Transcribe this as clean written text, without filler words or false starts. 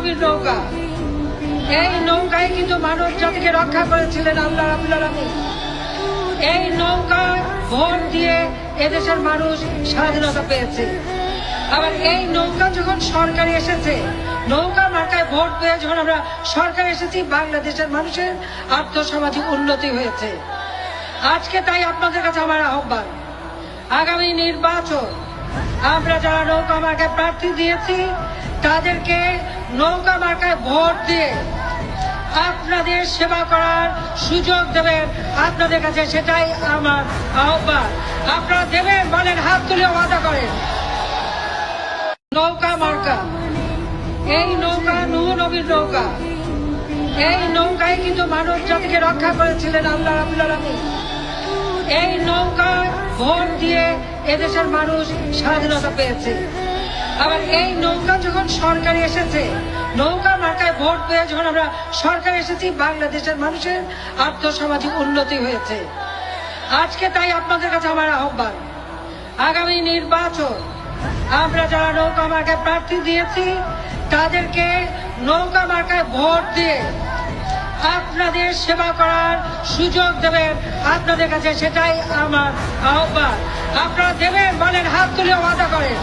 নবীর নৌকা। এই নৌকায় কিন্তু মানব জাতিকে রক্ষা করেছিলেন আল্লাহ রাব্বুল আলামিন। এই নৌকায় ভোট দিয়ে এদেশের মানুষ স্বাধীনতা পেয়েছে। আবার এই নৌকা যখন সরকারে এসেছে, নৌকা মার্কায় ভোট পেয়ে যখন আমরা সরকারে এসেছি, বাংলাদেশের মানুষের আর্থসামাজিক উন্নতি হয়েছে। আজকে তাই আপনাদের কাছে আমার আহ্বান, আগামী নির্বাচন আমরা যারা নৌকা মার্কায় প্রার্থী দিয়েছি তাদেরকে নৌকা মার্কায় ভোট দিয়ে আপনাদের সেবা করার সুযোগ দেবেন। আপনাদের কাছে সেটাই আমার আহ্বান। আপনারা দেবেন, বলেন, হাত তুলে ওয়াদা করেন। নৌকা মার্কা, এই নৌকা নূহ নবীর নৌকা। এই নৌকায় কিন্তু মানব জাতিকে রক্ষা করেছিলেন আল্লাহ রাব্বুল আলামিন। এই নৌকায় ভোট দিয়ে এদেশের মানুষ স্বাধীনতা পেয়েছে। আবার এই নৌকা যখন সরকারে এসেছে, নৌকা মার্কায় ভোট পেয়ে যখন আমরা সরকারে এসেছি, বাংলাদেশের মানুষের আর্থসামাজিক উন্নতি হয়েছে। আজকে তাই আপনাদের কাছে আমার আহ্বান, আগামী নির্বাচন আমরা যারা নৌকা মার্কায় প্রার্থী দিয়েছি তাদেরকে নৌকা মার্কায় ভোট দিয়ে আপনাদের সেবা করার সুযোগ দেবেন। আপনাদের কাছে সেটাই আমার আহ্বান। আপনারা দেবেন, বলেন, হাত তুলে ওয়াদা করেন।